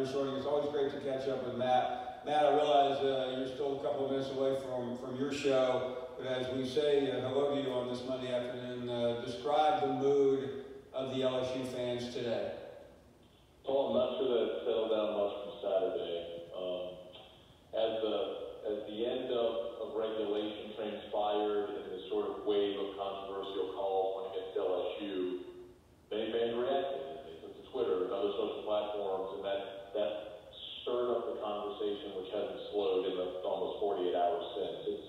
Bruce Shorting. It's always great to catch up with Matt. Matt, I realize you're still a couple of minutes away from your show, but as we say hello to you on this Monday afternoon, describe the mood of the LSU fans today. Well, I'm not sure that it settled down much from Saturday. As the end of regulation transpired and the sort of wave of controversial calls went against LSU, many fans reacted. They took to Twitter and other social platforms, and that stirred up the conversation, which hasn't slowed in the almost 48 hours since. It's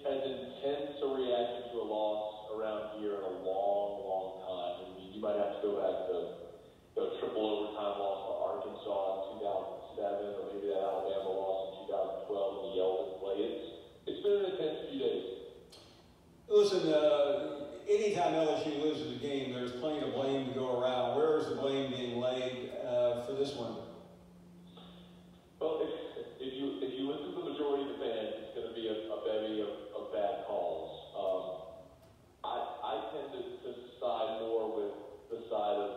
as intense a reaction to a loss around here in a long, long time. I mean, you might have to go back to the triple overtime loss to Arkansas in 2007, or maybe that Alabama loss in 2012 in the Yeldon play. It's been an intense few days. Listen, anytime LSU loses a game, there's plenty of blame to go around. Where is the blame being laid for this one? Well, if you listen to the majority of the fans, it's going to be a bevy of bad calls. I tend to side more with the side of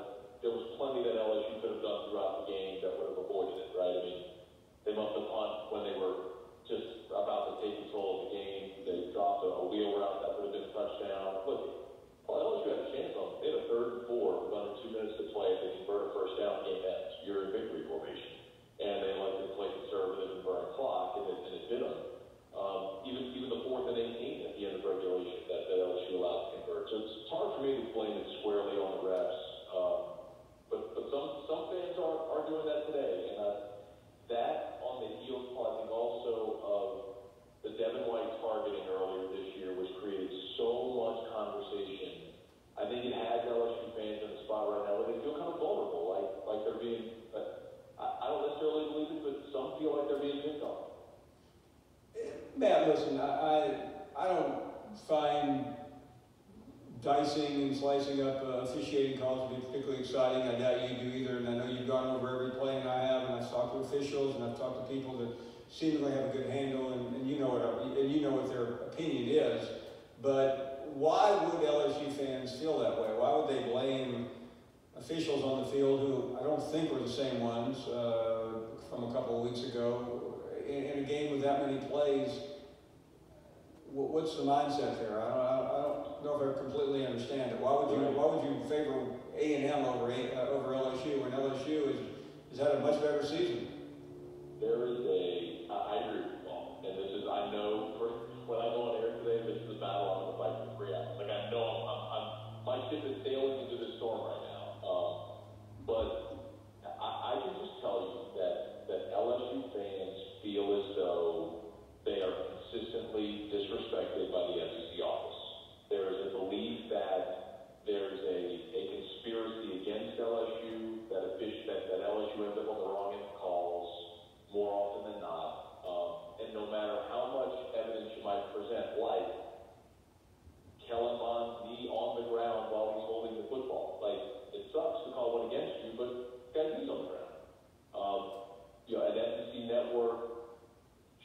there was plenty that LSU could have done throughout the game that would have avoided it, right? I mean, they must have punt when they were just about to take control of the game. They dropped a wheel route that would have been a touchdown. Look, LSU had a chance on them. They had a 3rd and 4 with under 2 minutes to play. If they convert a first down, game ends. You're in victory formation. And they elected to play conservative and burn a clock, and it did them. Even the 4th and 18 at the end of regulation that LSU allowed to convert. So it's hard for me to blame it squarely on the refs. But some fans are doing that today, and that on the heels, I think, also of the Devin White targeting earlier this year, which created so much conversation. I think it has LSU fans in a spot right now where they feel kind of vulnerable, like they're being. I don't necessarily believe it, but some feel like they're being picked on. Matt, listen, I don't find dicing and slicing up officiating calls to be particularly exciting. I doubt you do either, and I know you've gone over every play, and I have, and I've talked to officials, and I've talked to people that seemingly have a good handle, and you know what their opinion is. But why would LSU fans feel that way? Why would they blame officials on the field who I don't think were the same ones from a couple of weeks ago in a game with that many plays? What's the mindset there? I don't know if I completely understand it. Why would you favor A&M over LSU when LSU has had a much better season? I agree with you, Paul. And this is, I know, when I go on air today, this is a battle I'm going to fight for 3 hours. Like, I know my ship is sailing into this storm right now. But I can just tell you that LSU fans feel as though they are consistently disrespected by the SEC office. There is a belief that there's a conspiracy against LSU, that LSU ends up on the wrong end of calls more often than not. And no matter how much evidence you might present, like Kellen Mond's knee on the ground while he's holding the football, like, it sucks to call one against you, but guy's knees on the ground. An SEC network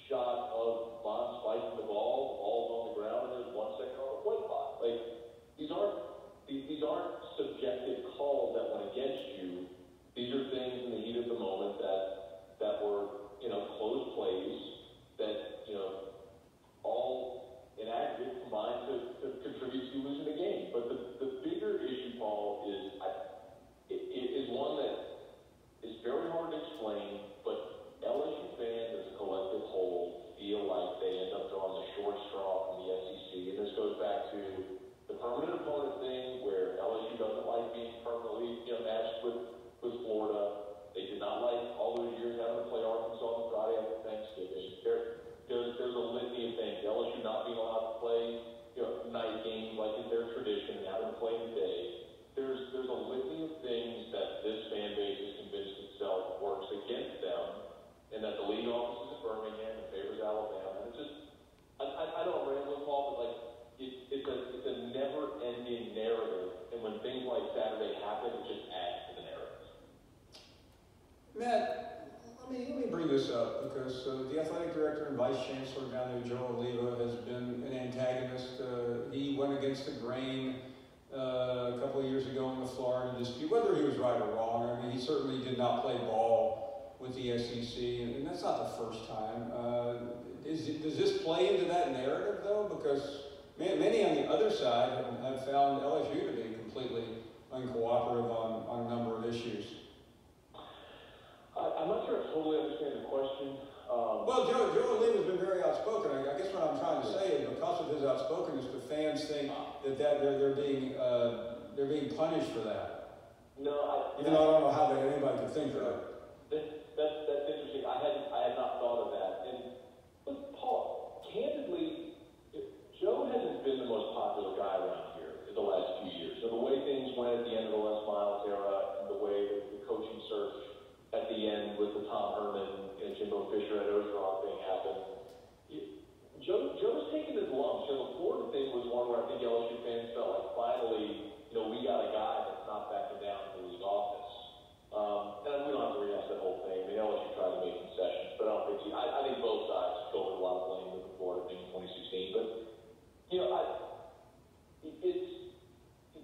shot of Bond spiking the ball's on the ground, and there's 1 second on the play clock. Like, these aren't subjective calls that went against you. These are things in the heat of the moment that were, close plays that, all in aggregate combined to contribute to losing the game. But the bigger issue, Paul, is one that is very hard to explain, but LSU fans as a collective whole feel like they end up drawing the short straw from the SEC. And this goes back to the permanent opponent thing, where LSU doesn't like being permanently matched with Florida. They did not like all those years having to play Arkansas on Friday after Thanksgiving. There's a litany of things. LSU not being allowed to play night games like is their tradition, and having to play in the day. There's a litany of things that this fan base has convinced itself works against them, and that the league office is in Birmingham and favors Alabama. And it's just, I don't ramble, Paul, but like it's a never-ending narrative, and when things like Saturday happen, it just adds to the narrative. Matt, let me bring this up because the athletic director and vice chancellor down there, Joe Oliva, has been an antagonist. He went against the grain a couple of years ago in the Florida dispute, whether he was right or wrong. I mean, he certainly did not play ball with the SEC, and that's not the first time. Does this play into that narrative, though? Because many on the other side have found LSU to be completely uncooperative on a number of issues. I'm not sure I totally understand the question. Well, Joe Lee has been very outspoken. I guess what I'm trying to say is because of his outspokenness, the fans think that they're being punished for that. No, even though I don't know how anybody could think that. That's interesting. I had not thought of that. And look, Paul, candidly, Joe hasn't been the most popular guy around here in the last few years. So the way things went at the end of the Les Miles era, and the way the coaching search at the end with the Tom Herman and Jimbo Fisher and Ogeron thing happened, Joe's taken his lumps. The Florida thing was one where I think LSU fans felt like finally, we got a guy that's not backing down in the league office. And we don't have to rehash that whole thing. I mean, LSU tried to make concessions, but I don't think I think both sides go with a lot of blame with the Florida thing in 2016. But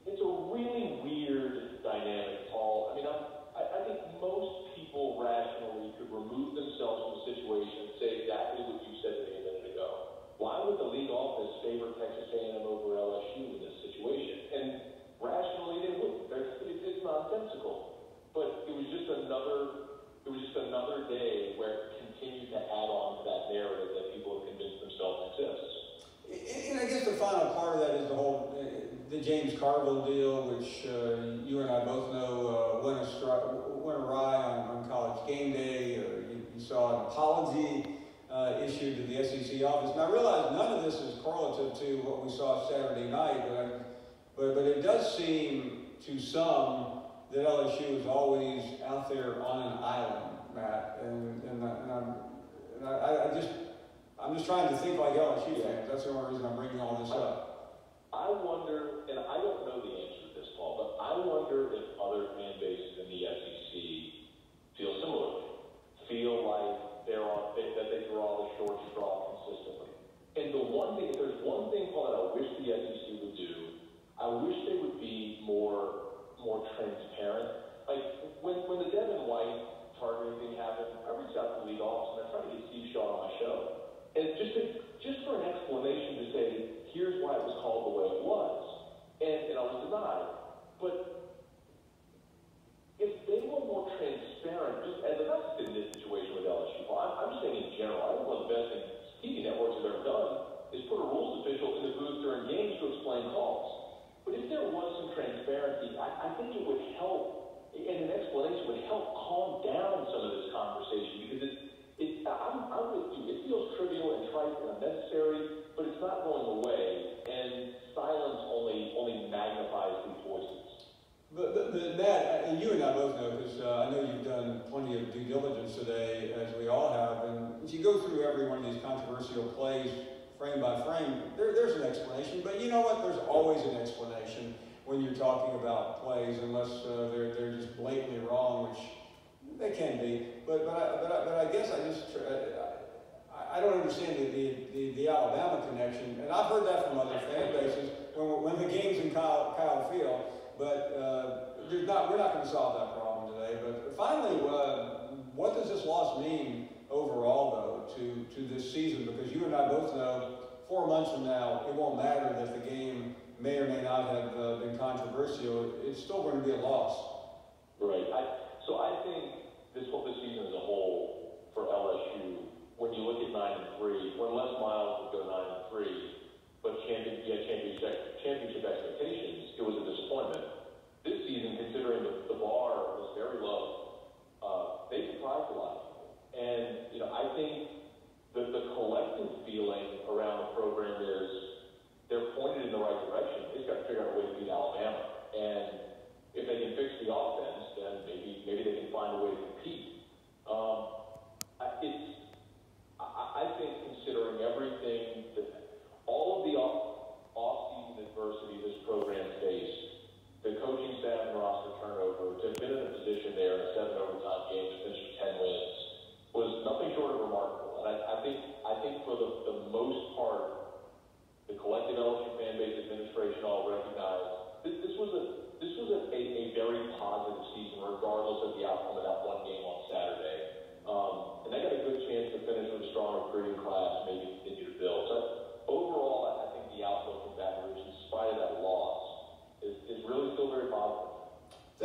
it's a really weird dynamic, Paul. I mean, I think most people rationally could remove themselves from the situation and say exactly what you said to me a minute ago. Why would the league office favor Texas A&M over LSU in this situation? And rationally, they wouldn't. It's nonsensical. But it was just another day where it continued to add on to that narrative that people have convinced themselves exists. And I guess the final part of that is the James Carville deal, which you and I both know went awry on College Game Day. You saw an apology issued to the SEC office. And I realize none of this is correlative to what we saw Saturday night, but it does seem to some that LSU is always out there on an island, Matt. I'm just trying to think like LSU fans. That's the only reason I'm bringing all this up. I wonder, and I don't know the answer to this, Paul, but I wonder if other fan bases in the SEC feel similarly, feel like that they draw the short straw consistently. And if there's one thing, Paul, that I wish the SEC would do, I wish they would be more transparent. Like when the Devin White targeting thing happened, I reached out to the league office and I tried to get Steve Shaw on my show. And just for an explanation to say, here's why it was called the way it was. And I was denied. But if they were more transparent, just as not in this situation with LSU, I'm just saying in general, I think one of the best things TV networks have ever done is put a rules official in the booth during games to explain calls. But if there was some transparency, I think it would help, and an explanation would help calm down some of this conversation, because I'm with you. It feels trivial and trite and unnecessary, but it's not going away, and silence only magnifies these voices. But Matt, and you and I both know, because I know you've done plenty of due diligence today, as we all have, and if you go through every one of these controversial plays, frame by frame, there's an explanation. But you know what? There's always an explanation when you're talking about plays, unless they're just blatantly wrong, which they can be. But I guess I don't understand the Alabama connection, and I've heard that from other fan bases when the game's in Kyle Field. But we're not going to solve that problem today. But finally, what does this loss mean overall, though, to this season? Because you and I both know 4 months from now, it won't matter that the game may or may not have been controversial. It's still going to be a loss. Right. So I think this season as a whole for LSU, when you look at 9-3, when Les Miles would go 9-3, but championship expectations, it was a disappointment. This season, considering the bar was very low, they surprised a lot of people. And I think the collective feeling around the program is they're pointed in the right direction. They've got to figure out a way to beat Alabama. And if they can fix the offense, then maybe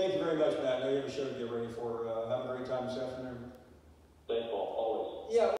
Thank you very much, Matt. I know you have a show to get ready for. Have a great time this afternoon. Thanks, Paul, always. Yeah.